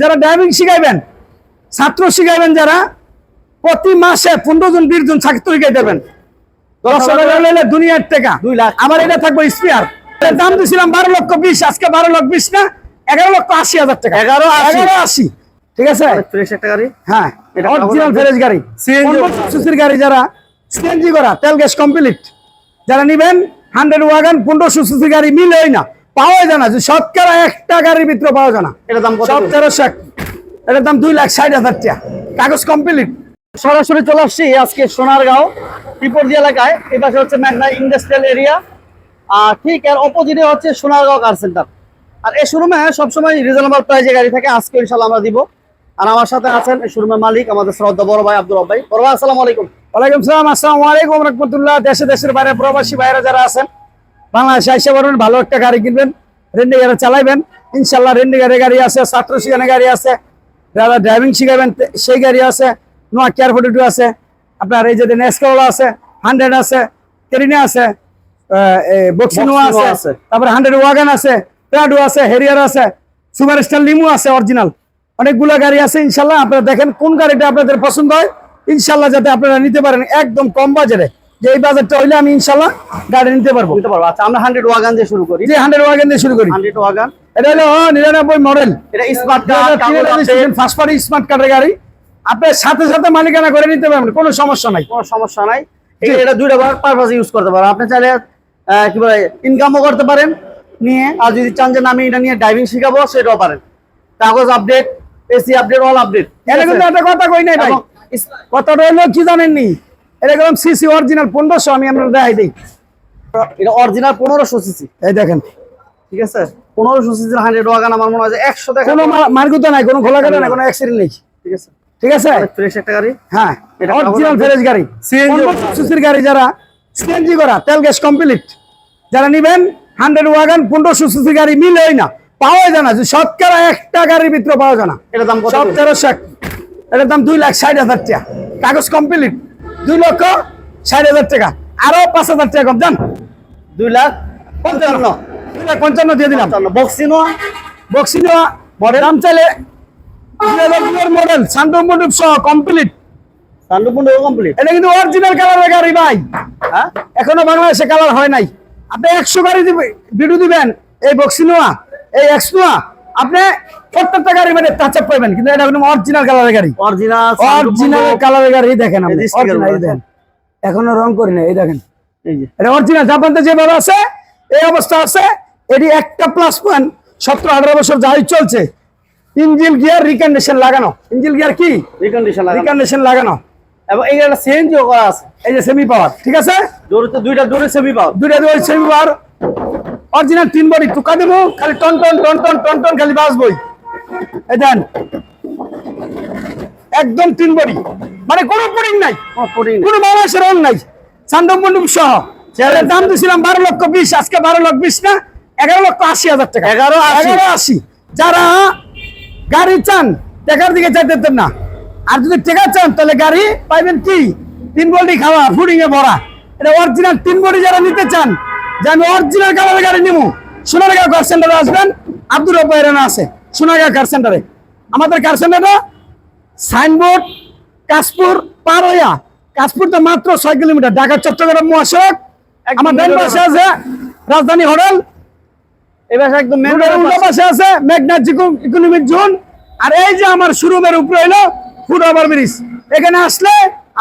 যারা ড্রাইভিং শিখাইবেন, ছাত্র শিখাইবেন, যারা প্রতি মাসে 15 জন 20 জন ছাত্র শিখাই দেবেন, 10 টাকা হলে দুনিয়ার টাকা 2 লাখ। আমার এটা থাকবে স্পেয়ার, দাম দিয়েছিলাম 12 লক্ষ 20, আজকে 12 লক্ষ 20 না 11 লক্ষ 80 হাজার টাকা। 1180, ঠিক আছে। ফ্রেশ একটা গাড়ি, হ্যাঁ এটা অরিজিনাল ফ্রেশ গাড়ি, সিসির গাড়ি, যারা সিএনজি করা, তেল গ্যাস কমপ্লিট, যারা নেবেন 100 ওয়াগন 1500 সিসি গাড়ি মিলেই না, পাওয়া যায় না, যে শতকরা একটা গাড়ির ভিতরে পাওয়া যায় না। এটার দাম কত? 1300, এটার দাম 2,60,000 টাকা, কাগজ কমপ্লিট। সরাসরি চলে আসছি আজকে সোনারগাঁও ত্রিপুরদি এলাকায়। এই পাশে হচ্ছে মেঘনা ইন্ডাস্ট্রিয়াল এরিয়া, আর ঠিক এর অপোজিটে হচ্ছে সোনারগাঁও কার সেন্টার। আর এই শোরুমে সবসময় রিজনেবল প্রাইসে গাড়ি থাকে, আজকে ইনশাল্লাহ আমরা দিব। আর আমার সাথে আছেন এই শোরুমের মালিক আমাদের শ্রদ্ধা বড় ভাই আব্দুর রব ভাই। বড় ভাই আসসালামু আলাইকুম। ওয়ালাইকুম সালাম, আসসালামু আলাইকুম রাহমাতুল্লাহ। দেশে দেশের বাইরে প্রবাসী ভাইরা যারা আছেন, বাংলাদেশে এসে বলুন, ভালো একটা গাড়ি কিনবেন, রেন্ডি গাড়ি চালাইবেন, ইনশাল্লাহ রেন্ডি গাড়ি আছে, ছাত্র শিখানো গাড়ি আছে, যারা ড্রাইভিং শিখাবেন সেই গাড়ি আছে, নোয়া কেয়ার 42 আছে, আপনার এই যে নেসকাওলা আছে, 100 আছে, কেরিনা আছে, বক্সিনোয়া আছে, তারপরে 100 ওয়াগন আছে, প্রাডো আছে, হেরিয়ার আছে, সুপার স্টার লিমো আছে অরিজিনাল, অনেকগুলো গাড়ি আছে। ইনশাল্লাহ আপনারা দেখেন কোন গাড়িটা আপনাদের পছন্দ হয়, ইনশাল্লাহ যাতে আপনারা নিতে পারেন একদম কম বাজারে, যে এই বাজারটা হইলে আমি ইনশাল্লাহ গাড়ি নিতে পারবো। আচ্ছা আমরা 100 ওয়াগন দিয়ে শুরু করি। যে 100 ওয়াগন দিয়ে শুরু করি। 100 ওয়াগন, এটা হলো 99 মডেল, এটা smart card, first party smart কার্ডের গাড়ি, আপনার সাথে সাথে মালিকানা করে নিতে পারবেন, কোনো সমস্যা নাই। কোনো সমস্যা নাই। এটা দুইটা পারপাসে ইউজ করতে পারেন। আপনি চাইলে কি বলে ইনকামও করতে পারেন নিয়ে, আর যদি চান যে আমি এটা নিয়ে ড্রাইভিং শিখাবো সেটাও পারেন। কাগজ update, AC update, all update. এটা কিন্তু একটা কথা কই নাই ভাই, কথাটা হলো কি জানেননি, এরকম সিসি অরিজিনাল 1500 আমি আপনাদের দেখাই দিই। এটা অরিজিনাল 1500 সিসি, এই দেখেন, ঠিক আছে। 1500 সিসির 100 ওয়াগন আমার মনে হয় যে 100 টাকা, কোনো মার্গুতো নাই, কোনো খোলা কাটা নাই, কোনো অ্যাক্সিডেন্ট নেই, ঠিক আছে। ঠিক আছে। ফ্রেশ একটা গাড়ি, হ্যাঁ এটা অরিজিনাল ফ্রেশ গাড়ি, সিসির গাড়ি, যারা সিএনজি করা, তেল গ্যাস কমপ্লিট, যারা নেবেন 100 ওয়াগন 1500 সিসি গাড়ি মিলেই না, পাওয়া যায় না, যে শতকরা একটা গাড়ির ভিতরে পাওয়া যায় না। এটার দাম কত? 1300, এটার দাম 2,60,000 টাকা, কাগজ কমপ্লিট, 2,60,000 টাকা, আরো 5,000 টাকা কম, জান 2,55,000, 2,55,000 দিয়ে দিলাম। বক্সিনোয়া মডেল দাম চাইলে 2002 মডেল, সানরুফ সহ কমপ্লিট, কমপ্লিট। এটা কিন্তু অরিজিনাল কালারের গাড়ি ভাই, হ্যাঁ এখনো বাংলাদেশে কালার হয় নাই। আপনি 100 গাড়ি ভিডিও দিবেন, এই বক্সিনোয়া, এই এক্সনোয়া, আপনি প্রত্যেকটা গাড়ি মানে টাচ আপ পাবেন, কিন্তু এটা কিন্তু অরিজিনাল কালারের গাড়ি, অরিজিনাল কালারের গাড়ি। দেখেন আপনি অরিজিনাল, দেখেন এখনো রং করি না, এই দেখেন, এই যে এটা অরিজিনাল জাপানতে যেভাবে আছে এই অবস্থা আছে। এটি একটা প্লাস পয়েন্ট, 17-18 বছর যাই চলছে, ইঞ্জিন গিয়ার রিকন্ডিশন লাগানো, ইঞ্জিন গিয়ার কি রিকন্ডিশন লাগানো, এবং এই একটা সিএনজিও করা আছে, এই যে সেমি পাওয়ার, ঠিক আছে। দুইটা সেমি পাওয়ার, দুইটা সেমি পাওয়ার, অরিজিনাল 3 বডি, টুকা দেবো খালি টন টন টন টন টন টন খালি বাজবই। এই দেন একদম 3 বডি, মানে কোনো পুডিং নাই, কোনো বাংলাদেশের রং নাই, সানরুফ সহ। দাম দিয়েছিলাম 12 লক্ষ 20, আজকে 12 লক্ষ 20 না 11 লক্ষ 80 হাজার টাকা। 1180। যারা গাড়ি চান, টাকার দিকে চাইতেন না, আর যদি টাকা চান তাহলে গাড়ি পাইবেন কি 3 বডি খাওয়া, ফুডিং এ ভরা। এটা অরিজিনাল 3 বডি যারা নিতে চান, যে আমি অরিজিনাল কালারের গাড়ি নিবো, সোনারগাঁও কার সেন্টারে আসবেন, আব্দুর রব ভাইরানা আছে সোনারগাঁও কার সেন্টারে। আমাদের কার সেন্টারটা সাইনবোর্ড কাশপুর পার হইয়া, কাশপুর তো মাত্র 6 কিলোমিটার, ঢাকা চট্টগ্রাম মহাসড়ক। আমার ডান পাশে আছে রাজধানী হোটেল, এই পাশে একদম মেন উল্টা পাশে আছে মেঘনা ইকোনমিক জোন, আর এই যে আমার শোরুমের উপরে হলো ফুট ওভার ব্রিজ। এখানে আসলে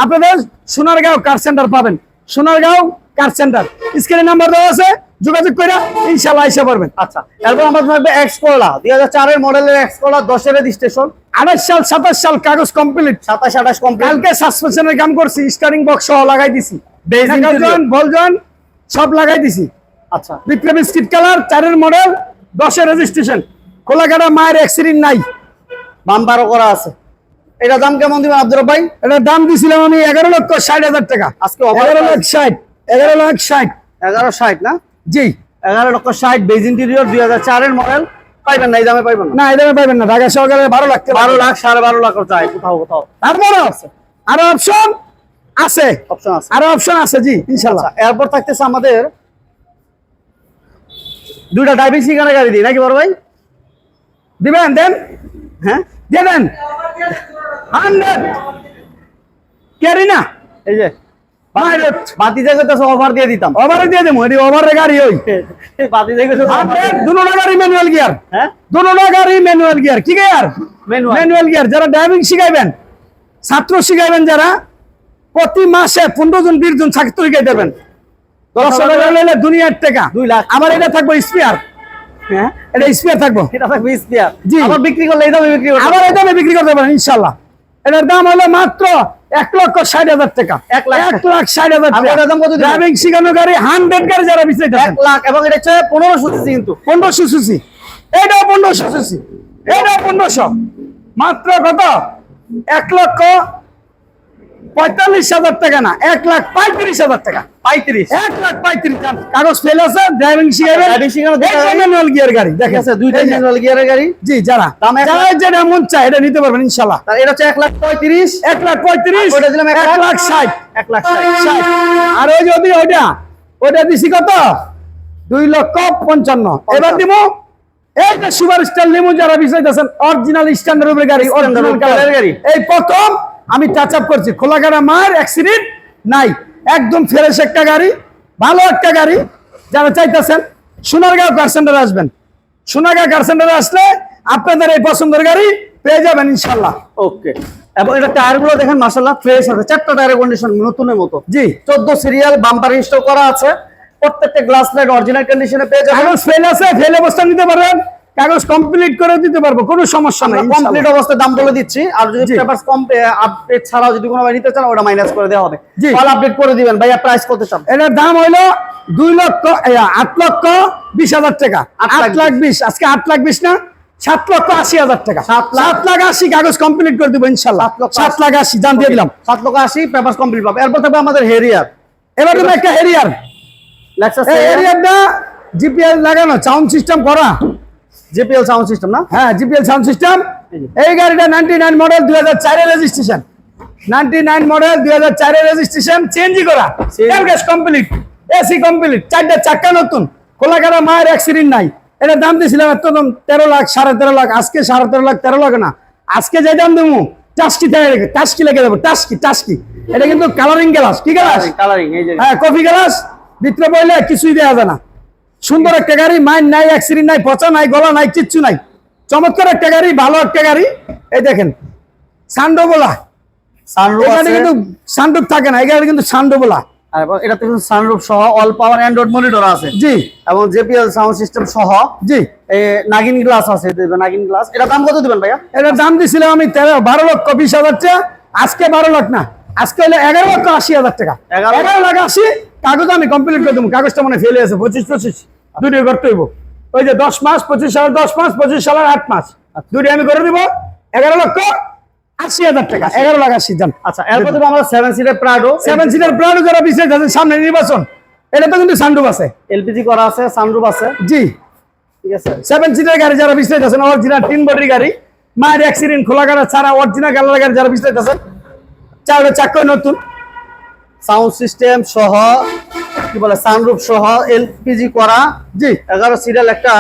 আপনাদের সোনারগাঁও কার সেন্টার পাবেন, সোনারগাঁও কার সেন্টার, স্ক্রিনে নাম্বার দেওয়া আছে, যোগাযোগ করে ইনশাআল্লাহ এসে পারবেন। আচ্ছা, এরপর আমাদের থাকবে এক্সকোলা, 2004 এর মডেলের এক্সকোলা, 10 এর রেজিস্ট্রেশন, 28 সাল 27 সাল কাগজ কমপ্লিট, 27-28 কমপ্লিট। কালকে সাসপেনশনের কাম করছি, স্টারিং বক্স সহ লাগাই দিছি, বলজন সব লাগাই দিছি। আচ্ছা, বিক্রম বিস্কিট কালার, 4 এর মডেল, 10 এর রেজিস্ট্রেশন, খোলাকাটা, মায়ের অ্যাক্সিডেন্ট নাই, বাম্পারও করা আছে। এটা দাম কেমন দিবেন আব্দুর রব ভাই? এটার দাম দিছিলাম আমি 11,60,000 টাকা, আজকে 11,60,000 না? জি 11,60,000 বেজ ইন্টেরিয়র, 2004 এর মডেল। পাইবেন না, এই দামে পাইবেন না, এই দামে পাইবেন না, ঢাকা সরকারে 12 লাখ, 12 লাখ 12.5 লাখ চাই কোথাও। তারপরে আরো অপশন আছে, আরো অপশন আছে, জি ইনশাআল্লাহ। এরপর থাকতেছে আমাদের দুইটা ড্রাইভিং শিখানোর গাড়ি দিই নাকি বড় ভাই? দিবেন দেন, হ্যাঁ দিয়ে দেন 100 ক্যারি না এই যে পাইলট বাতি জায়গা তো অফার দিয়ে দিতাম। ওভারে দিয়ে দেবো এটি ওভারের গাড়ি ওই বাতি জায়গা তো 100 দুটো গাড়ি ম্যানুয়াল গিয়ার হ্যাঁ দুটো গাড়ি ম্যানুয়াল গিয়ার কি গিয়ার Manual। ম্যানুয়াল গিয়ার যারা ড্রাইভিং শিখাইবেন ছাত্র শিখাইবেন যারা প্রতি মাসে 15 জন 20 জন ছাত্র শিখাই দেবেন 10 টাকা হলে দুনিয়ার টাকা 2 লাখ। আমার এটা থাকবো স্পেয়ার হ্যাঁ এটা স্পেয়ার থাকবো এটা থাকবে স্পেয়ার। জি। আবার বিক্রি করলে এই দামে বিক্রি করতে আবার এই দামে বিক্রি করতে পারেন ইনশাল্লাহ এটার দাম হলো মাত্র 1,60,000 টাকা 1,60,000 আর টাকা এটার দাম কত দিবেন? ড্রাইভিং শিখানো গাড়ি 100 গাড়ি যারা বিছাইতেছেন 1 লাখ এবং এটা হচ্ছে 1500 সিসি কিন্তু 1500 সিসি এটাও 1500 সিসি এটাও 1500 মাত্র কত 1,45,000 টাকা না 1,35,000 টাকা 35 1,35,000 কাগজ ফেল আছে ড্রাইভিং শিখাবেন ড্রাইভিং শিখানো দুটো গাড়ি। ম্যানুয়াল গিয়ার গাড়ি ঠিক দেখেন আছে দুইটা ম্যানুয়াল গিয়ারের গাড়ি। জি যারা দাম 1 লাখ। যারা যেটা মন চায় এটা নিতে পারবেন ইনশাআল্লাহ আর এটা হচ্ছে 1,35,000 1,35,000 ওটা দিলাম 1,60,000 1,60,000 আর ওই যদি ওইটা দিছি কত 2,55,000 এবার দিব এইটা সুপার স্টার লিমু যারা বিষয়তেছেন অরিজিনাল স্ট্যান্ডার্ড উপরে গাড়ি অরিজিনাল কালারের গাড়ি এই প্রথম আমি টাচ আপ করছি খোলাঘাটা মার অ্যাক্সিডেন্ট নাই একদম ফ্রেশ একটা গাড়ি ভালো একটা গাড়ি যারা চাইতেছেন সোনারগাঁও কার সেন্টারে আসবেন সোনারগাঁও কার সেন্টারে আসলে আপনাদের এই পছন্দের গাড়ি পেয়ে যাবেন ইনশাআল্লাহ ওকে। এবং এটা টায়ার গুলো দেখেন মাশাআল্লাহ ফ্রেশ আছে, চারটা টায়ারের কন্ডিশন নতুনের মতো। জি 14 সিরিয়াল বাম্পার ইনস্টল করা আছে, প্রত্যেকটা গ্লাস লাইট অরিজিনাল কন্ডিশনে পেয়ে যাবেন। কাগজ ফেল আছে ফেল অবস্থা নিতে পারবেন কাগজ কমপ্লিট করে দিতে পারবো কোনো সমস্যা নাই কমপ্লিট অবস্থায় দাম বলে দিচ্ছি, আর যদি জি। পেপারস কম আপডেট ছাড়াও যদি কোনো ভাই নিতে চান ওটা মাইনাস করে দেওয়া হবে। জি। কল আপডেট করে দিবেন ভাইয়া, প্রাইস কত চান? এটার দাম হইলো 8,20,000 টাকা 8,20,000 আজকে 8,20,000 না 7,80,000 টাকা 7,80,000 কাগজ কমপ্লিট করে দেবো ইনশাল্লাহ 7,80,000 জান দিয়ে দিলাম 7,80,000 পেপারস কমপ্লিট পাবে। এরপর থাকবে আমাদের হেরিয়ার এবার তুমি একটা হেরিয়ার লেক্সাস হেরিয়ারটা জিপিএল লাগানো সাউন্ড সিস্টেম করা জেপিএল সাউন্ড সিস্টেম না? হ্যাঁ জিপিএল সাউন্ড সিস্টেম এই গাড়িটা 99 মডেল 2004 এর রেজিস্ট্রেশন 99 মডেল 2004 এর রেজিস্ট্রেশন চেঞ্জ করা তেল গ্যাস কমপ্লিট এসি কমপ্লিট চারটা চাকা নতুন খোলাঘাটা মায়ের অ্যাক্সিডেন্ট নাই এটা দাম দিয়েছিলাম একদম 13 লাখ 13.5 লাখ আজকে 13.5 লাখ 13 লাখ না আজকে যে দাম দেবো টাস্কি লেগে দেবো টাস্কি এটা কিন্তু কালারিং গ্লাস কি গ্লাস কালারিং এই যে হ্যাঁ কফি গ্লাস ভিতরে বইলে কিছুই দেওয়া যায় না সুন্দর একটা গাড়ি মাইন্ড নাই অ্যাক্সিডেন্ট নাই পচা নাই গলা নাই কিচ্ছু নাই চমৎকার একটা গাড়ি ভালো একটা গাড়ি এই দেখেন সান্ডোবোলা সানরুফ এখানে আছে, কিন্তু সানরুফ থাকে না এই গাড়ি কিন্তু সান্ডোবোলা আর এটাতে কিন্তু সানরুফ সহ অল পাওয়ার অ্যান্ড্রয়েড মনিটর আছে জি এবং জেপিএল সাউন্ড সিস্টেম সহ জি নাগিন গ্লাস আছে, নাগিন গ্লাস। এটা দাম কত দিবেন ভাইয়া? এটার দাম দিছিলাম আমি 12,20,000 টাকা আজকে 12 লাখ না আজকে হলো 11,80,000 টাকা 11,80,000 কাগজ আমি কমপ্লিট করে দেবো কাগজটা মনে ফেলে আছে 25 দুটো করতে হইব ওই যে 10 মাস 25 সালের 10 মাস 25 সালের 8 মাস দুটো আমি করে দিব 11,80,000 টাকা 11,80,000 জান আচ্ছা, এরপর দেবো আমরা 7 সিটের প্রাডো 7 সিটার প্রাউড যারা বিশেষ আছে সামনে নির্বাচন এটা তো কিন্তু সানরুফ আছে এলপিজি করা আছে, সানরুফ আছে, জি ঠিক আছে। 7 সিটার গাড়ি যারা বিশেষ আছেন অরিজিনাল 3 বডির গাড়ি মায়ের অ্যাক্সিডেন্ট খোলা গাড়ি ছাড়া অরিজিনাল কালার গাড়ি যারা বিশেষ আছেন চারটা চাকা নতুন সাউন্ড সিস্টেম সহ কি বলে সানরুফ সহ এলপিজি করা জি 11 সিরিয়াল একটা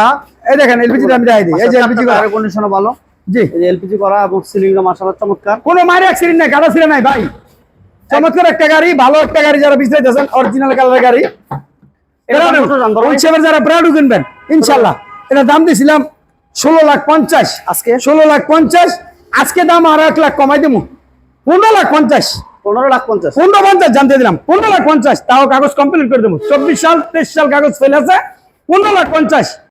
এই দেখেন এলপিজি আমি দেখাই দিই এই যে এলপিজি করা কন্ডিশনও ভালো, জি এই যে এলপিজি করা এবং সিলিংটা মাশাআল্লাহ চমৎকার। কোনো মায়ের অ্যাক্সিডেন্ট নাই কাটা ছিল নাই ভাই চমৎকার একটা গাড়ি ভালো একটা গাড়ি যারা বিশেষ আছেন অরিজিনাল কালার গাড়ি এটা দাম কত জানবো ভাই? ওই যারা প্রাউড কিনবেন ইনশাআল্লাহ এটা দাম দিছিলাম 16,50,000 আজকে 16,50,000 আজকে দাম আর 1 লাখ কমাই দেবো 15,50,000 15,50,000 15,50,000 জানতে দিলাম 15,50,000 তাও কাগজ কমপ্লিট করে দেবো 24 সাল 23 সাল কাগজ ফেলে আছে 15,50,000